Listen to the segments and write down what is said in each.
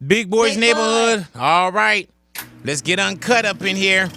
Big Boy's Big Neighborhood. All right. Let's get uncut up in here.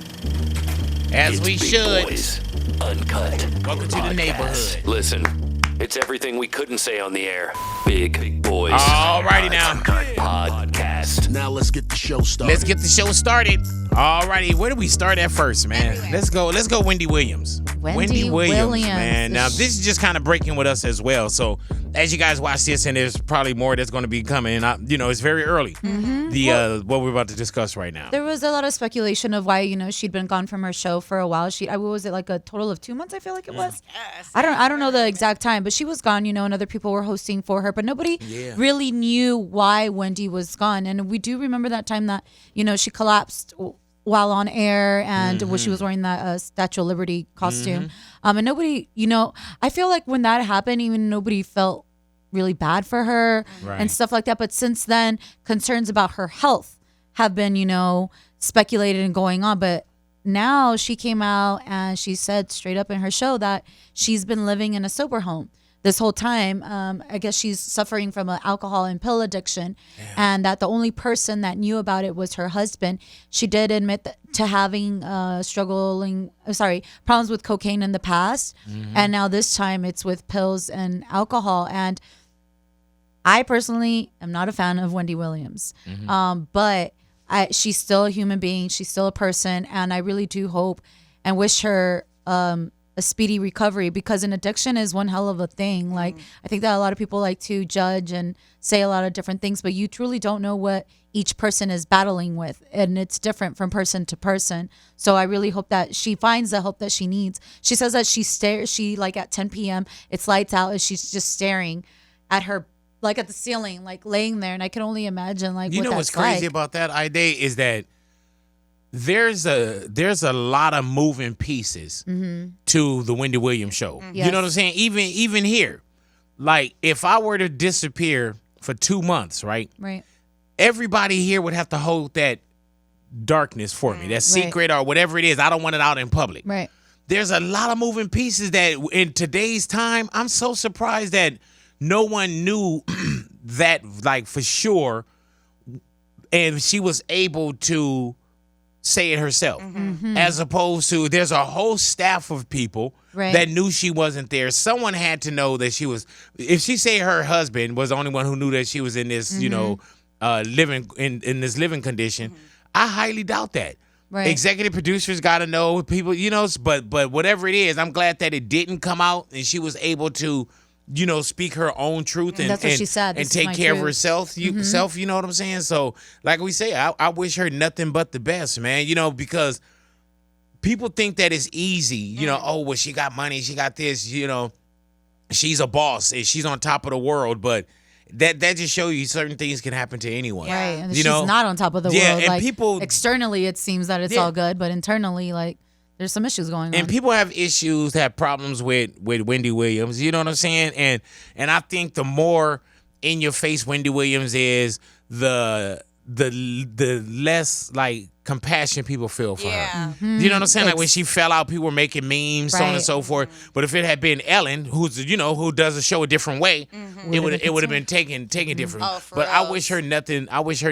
As we Big should. Boys Uncut. Welcome to the Podcast. neighborhood. Listen, it's everything we couldn't say on the air. Big Boys. Alrighty now. Uncut Podcast. Now let's get the show started. Let's get the show started. Alrighty, where do we start at first, man? Everywhere. Let's go Wendy Williams. Wendy Williams, Williams. man. Now this is just kind of breaking with us as well. So as you guys watch this, and there's probably more that's going to be coming. It's very early. What we're about to discuss right now. There was a lot of speculation of why, she'd been gone from her show for a while. What was it, like a total of 2 months, I feel like it was? Yes. I don't know the exact time, but she was gone, and other people were hosting for her. But nobody really knew why Wendy was gone. And we do remember that time that, she collapsed while on air and when she was wearing that Statue of Liberty costume. And nobody, I feel like when that happened, even nobody felt really bad for her and stuff like that. But since then, concerns about her health have been, speculated and going on. But now she came out and she said straight up in her show that she's been living in a sober home this whole time. I guess she's suffering from an alcohol and pill addiction, and that the only person that knew about it was her husband. She did admit to having problems with cocaine in the past, and now this time it's with pills and alcohol. And I personally am not a fan of Wendy Williams, but she's still a human being. She's still a person, and I really do hope and wish her a speedy recovery, because an addiction is one hell of a thing. Like, I think that a lot of people like to judge and say a lot of different things, but you truly don't know what each person is battling with, and it's different from person to person. So I really hope that she finds the help that she needs. She says that she like at 10 p.m. it's lights out and she's just staring at her, like at the ceiling, like laying there, and I can only imagine like what What's that's crazy like. about that idea is that there's a lot of moving pieces to the Wendy Williams show. Yes. You know what I'm saying? Even here, like if I were to disappear for 2 months, right? Right. Everybody here would have to hold that darkness for me, that secret or whatever it is. I don't want it out in public. Right. There's a lot of moving pieces that in today's time, I'm so surprised that no one knew that, like, for sure, and she was able to say it herself, as opposed to there's a whole staff of people that knew she wasn't there. Someone had to know that she was. If she say her husband was the only one who knew that she was in this, living in this living condition, I highly doubt that. Right. Executive producers got to know people, but whatever it is, I'm glad that it didn't come out and she was able to, speak her own truth and that's what she said. and This is take my care of truth. herself. You know what I'm saying? So, like we say, I wish her nothing but the best, man. Because people think that it's easy. She got money, she got this. She's a boss and she's on top of the world, but that just shows you certain things can happen to anyone. Right, and she's not on top of the world. and Like, people externally, it seems that it's all good, but internally, like, there's some issues going on. And people have issues, have problems with Wendy Williams. You know what I'm saying? And I think the more in your face Wendy Williams is, the less like compassion people feel for her. You know what I'm saying? Like when she fell out, people were making memes, so on and so forth. But if it had been Ellen, who does a show a different way, it would have been taken different. Oh, for but I reals. wish her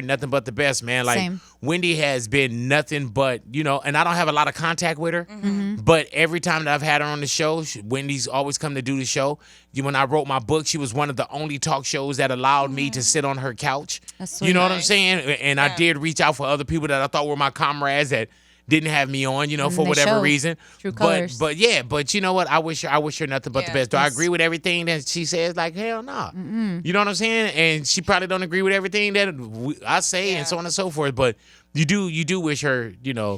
nothing but the best, man. Like Same. Wendy has been nothing but, and I don't have a lot of contact with her, but every time that I've had her on the show, Wendy's always come to do the show. When I wrote my book, she was one of the only talk shows that allowed me to sit on her couch. That's You know sweet. what I'm saying? And I did reach out for other people that I thought were my comrades that didn't have me on, for they whatever show reason. true colors. But you know what? I wish her nothing but the best. Do I agree with everything that she says? Like, hell no. You know what I'm saying? And she probably don't agree with everything that I say and so on and so forth. But you do wish her,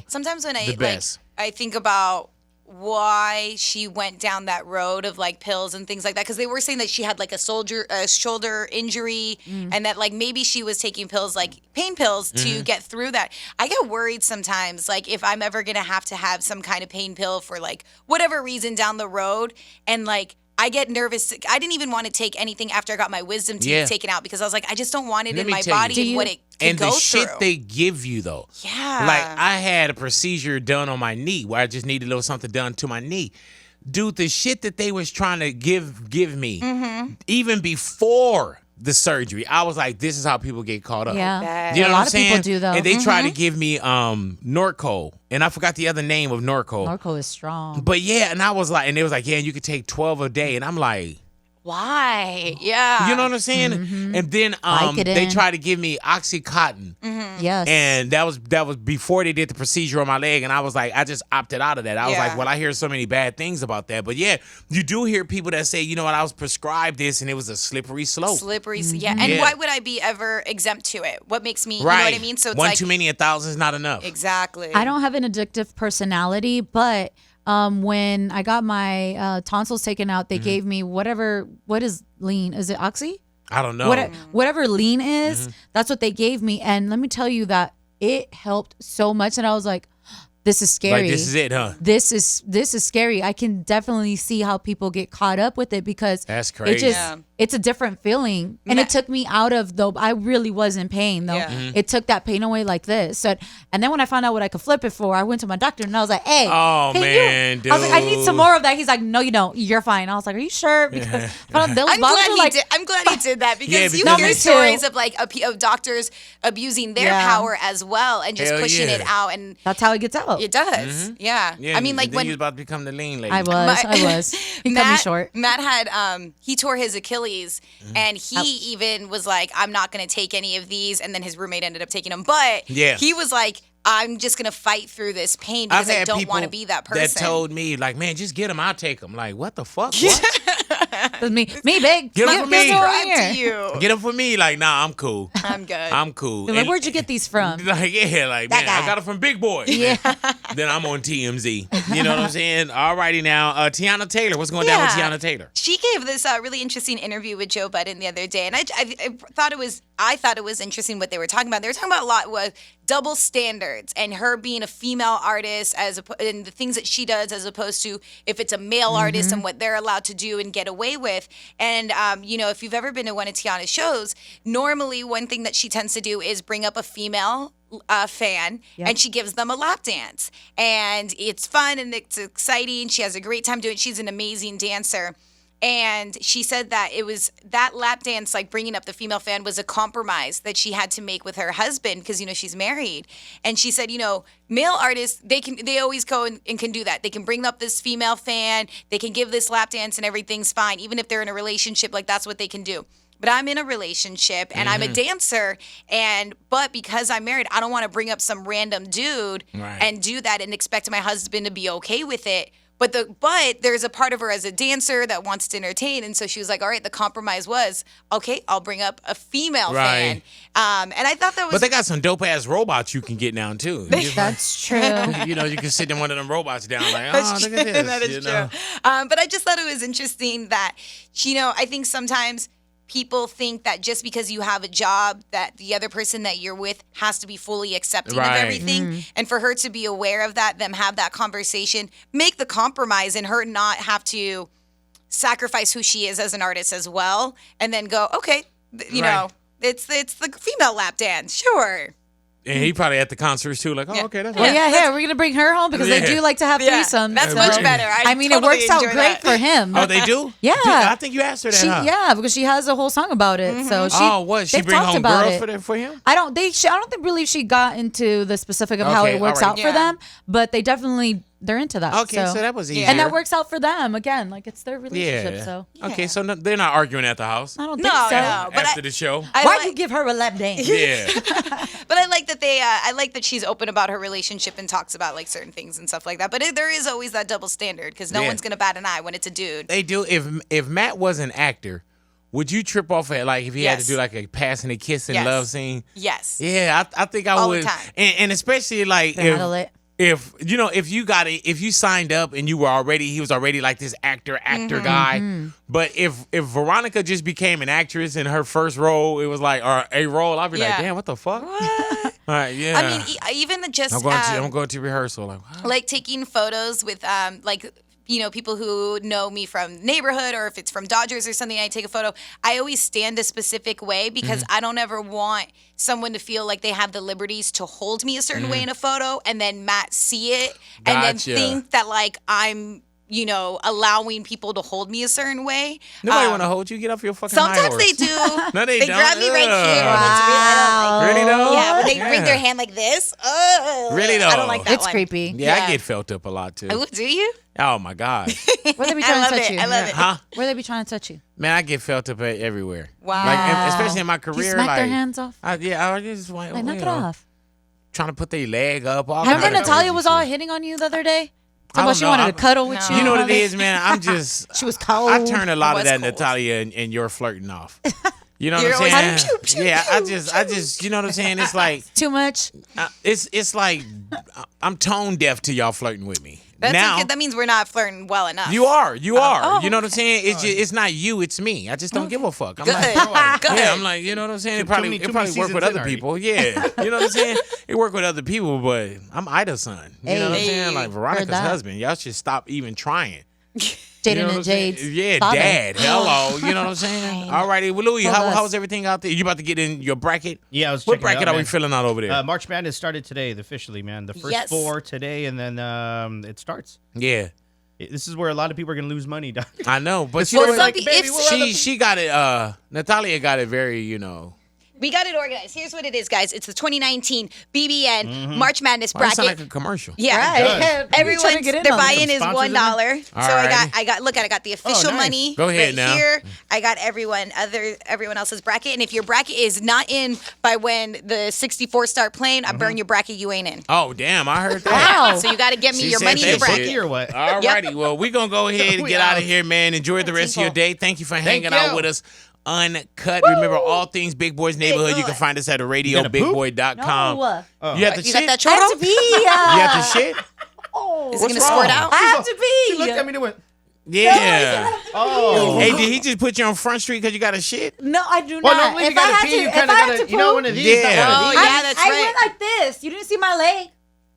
Sometimes when the best. I think about why she went down that road of like pills and things like that, because they were saying that she had like a shoulder injury and that like maybe she was taking pills, like pain pills, to get through that. I get worried sometimes, like if I'm ever gonna have to have some kind of pain pill for like whatever reason down the road, and like I get nervous. I didn't even want to take anything after I got my wisdom teeth taken out, because I was like, I just don't want it Let in me my tell you. body and what it could And go the shit through. they give you, though. Yeah. Like, I had a procedure done on my knee where I just needed a little something done to my knee. Dude, the shit that they was trying to give me, even before the surgery. I was like, this is how people get caught up. Yeah. You know A what lot I'm of saying? people do, though. And they tried to give me Norco, and I forgot the other name of Norco. Norco is strong. But yeah, and I was like, and they was like, yeah, you could take 12 a day, and I'm like, why? Yeah. you know what I'm saying? And then they tried to give me Oxycontin. Yes. And that was before they did the procedure on my leg, and I was like, I just opted out of that. I was like, well, I hear so many bad things about that. But yeah, you do hear people that say, you know what, I was prescribed this, and it was a slippery slope. Yeah. And why would I be ever exempt to it? What makes me, you know what I mean? So it's one like, too many, 1,000 is not enough. Exactly. I don't have an addictive personality, but when I got my tonsils taken out, they gave me what is lean? Is it Oxy? I don't know. Whatever lean is, that's what they gave me. And let me tell you that it helped so much. And I was like, this is scary. Like, this is it, huh? This is scary. I can definitely see how people get caught up with it because that's crazy. It's a different feeling. And it took me out of I really was in pain though. Yeah. It took that pain away like this. So, and then when I found out what I could flip it for, I went to my doctor and I was like, hey, oh man, dude. I was like, I need some more of that. He's like, no, you don't. You're fine. I was like, are you sure? Because I'm glad he did that because you hear stories of like of doctors abusing their power as well and just pushing it out, and that's how it gets out. It does. Yeah. I mean, like when you was about to become the lean lady. I was. He cut me short. Matt had he tore his Achilles, and he even was like, I'm not going to take any of these, and then his roommate ended up taking them. But he was like, I'm just going to fight through this pain because I don't want to be that person. That told me, like, man, just get them, I'll take them. Like, what the fuck? What? me, big. Get them for me. Get them for me. Like, nah, I'm cool. I'm good. I'm cool. Like, where'd you get these from? Like, yeah, like, man, I got it from Big Boy. Yeah. Then I'm on TMZ. You know what I'm saying? All righty now. Teyana Taylor. What's going down with Teyana Taylor? She gave this really interesting interview with Joe Budden the other day, and I thought it was interesting what they were talking about. They were talking about a lot with double standards and her being a female artist and the things that she does as opposed to if it's a male artist and what they're allowed to do and get away with. And, if you've ever been to one of Teyana's shows, normally one thing that she tends to do is bring up a female fan and she gives them a lap dance. And it's fun and it's exciting. She has a great time doing it. She's an amazing dancer. And she said that it was that lap dance, like bringing up the female fan, was a compromise that she had to make with her husband because, she's married. And she said, male artists, they always go and can do that. They can bring up this female fan. They can give this lap dance and everything's fine. Even if they're in a relationship, like that's what they can do. But I'm in a relationship and I'm a dancer. But because I'm married, I don't want to bring up some random dude and do that and expect my husband to be okay with it. But there's a part of her as a dancer that wants to entertain, and so she was like, "All right." The compromise was, "Okay, I'll bring up a female fan." And I thought that was. But they got some dope ass robots you can get down too. That's true. You can sit in one of them robots down like, oh, look at this. That is true. But I just thought it was interesting that, I think sometimes people think that just because you have a job that the other person that you're with has to be fully accepting of everything. And for her to be aware of that, them have that conversation, make the compromise and her not have to sacrifice who she is as an artist as well. And then go, okay, it's the female lap dance. Sure. And he probably at the concerts too, like, okay, that's well, we're gonna bring her home because they do like to have threesomes. That's much better. I mean, it works out great for him. Oh, they do? Yeah. I think you asked her that. Yeah, because she has a whole song about it. So she bring home girls for him? I don't believe she got into the specific of how it works out for them, but they definitely. They're into that. Okay, so that was easier. And that works out for them. Again, like it's their relationship. Yeah. So okay, so they're not arguing at the house. I don't think so. No, but after the show. Why you give her a lap dance? Yeah. But I like that I like that she's open about her relationship and talks about like certain things and stuff like that. But there is always that double standard because no one's gonna bat an eye when it's a dude. They do. If Matt was an actor, would you trip off at like if he had to do like a passing a kiss and love scene? Yes. Yeah, I think I would. The time. And especially like if you signed up and he was already like this actor guy. But if Veronica just became an actress in her first role, it was like or a role, I'd be like, damn, what the fuck? What? All right, yeah. I mean, even just I'm going to rehearsal, like taking photos with people who know me from neighborhood or if it's from Dodgers or something, I take a photo. I always stand a specific way because I don't ever want someone to feel like they have the liberties to hold me a certain way in a photo and then Matt see it and then think that like I'm allowing people to hold me a certain way. Nobody want to hold you. Get off your fucking high Sometimes horse. they do. No, they don't. grab me right here. Ugh. And it's real, I don't like Really though? Yeah, when they bring Yeah. their hand like this. Really though? I don't like that It's one. creepy. Yeah, Yeah. I get felt up a lot too. Oh, do you? Oh my God. Where they be I trying love to touch it. you? I love it. Huh? Where they be trying to touch you? Man, I get felt up everywhere. Wow. Like, especially in my career. Do you smack like, their hands off? I just like, Like, knock it off. Trying to put their leg up. All Remember kind of Natalia crazy was all shit. hitting on you the other day? I Talking about don't she know. wanted to cuddle with you. You know what it is, man? I'm just. She was cold. I turn a lot It of was that cold. Natalia and your flirting off. You know You're what I'm always saying? like, pew, pew, Yeah, I pew, just, you know what I'm saying? It's like, Too much. it's like, I'm tone deaf to y'all flirting with me. That's now, okay. That means we're not flirting well enough. you are. You Oh, know what I'm saying? It's not you, it's me. I just don't give a fuck. I'm Good. like, Good. yeah, I'm like, you know what I'm saying? It probably, many it probably work seasons with in other already. people. Yeah. You know what I'm saying? It work with other people, but I'm Ida's son. You know what I'm Hey. saying? Like Veronica's that. husband. Y'all should stop even trying. Jaden You know what and I'm saying? Jade's Yeah, father. dad. Hello. You know what I'm saying? All righty. Well, Louis, Told us. how's everything out there? You about to get in your bracket? Yeah, I was What checking it bracket out, are we man. filling out over there? March Madness started today, officially, man. The first Yes. 4 today, and then it starts. Yeah. This is where a lot of people are gonna lose money, dog. I know, but Well, you know some what? pe- if- She got it. Natalia got it very, you know. We got it organized. Here's what it is, guys. It's the 2019 BBN March Madness Why does it bracket. sound like a commercial? Yeah, Right. Everyone's Trying to get in their on this. buy-in is Sponsors $1. in So Alrighty. I got the official nice. money. Go ahead right now. Here, I got everyone else's bracket, and if your bracket is not in by when the 64 start playing, I burn your bracket. You ain't in. Oh, damn. I heard that. Wow. So you got to get me She your said money in that your bracket. shit. Or what? All righty. Well, we're going to go ahead and We get out of out. here, man. Enjoy the rest of your day. Thank you for hanging you. out with us. Uncut. Remember, all things Big Boy's Neighborhood. You Boy. can find us at got a poop? radiobigboy.com. No. You have to You shit? got that I have choro? to be. You have to shit? Is it What's going to wrong? squirt out? I have to be. She looked at me and went, Yeah. oh. Hey, did he just put you on Front Street because you got a shit? No, I do Well, not. normally if If you I gotta had pee, to, you if kind I of had gotta, to you know, poop, one of these. Yeah. not one Oh, of yeah, these. that's I right. went like this. You didn't see my leg.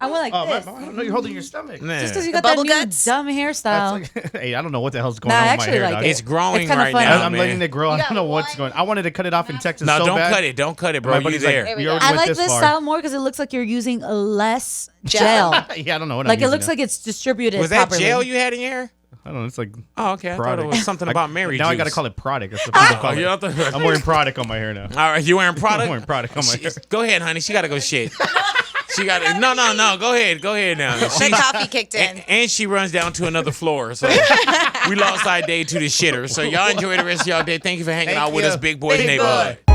I went like Oh, this. I don't know you're holding your stomach. Nah. Just because you The got that bubble new guts? dumb hairstyle. That's like, hey, I don't know what the hell's going Nah, on I with my actually hair, like dog. it. It's growing It's kinda right funny. now, I'm man. letting it grow. I You don't know got what's going on. I wanted to cut it off in Texas No, so don't bad. cut it. Don't cut it, bro. My You buddy's there. like, we you go. already I went like this this far. style more because it looks like you're using less gel. Yeah, I don't know what Like I'm it using looks now. like it's distributed Was that properly. gel you had in your hair? I don't know. It's like Oh, okay. I thought it product. was something about Mary Now juice. I got to call it product. That's what people Oh, call you it. don't think- I'm wearing product on my hair now. All right, you wearing product? I'm wearing product on my hair. Go ahead, honey. She got to go shit. She got to. No. Go ahead. Go ahead now. The coffee kicked in. And she runs down to another floor. So we lost our day to the shitter. So y'all enjoy the rest of y'all day. Thank you for hanging Thank out with you. us, Big Boys Big Neighborhood. Boy.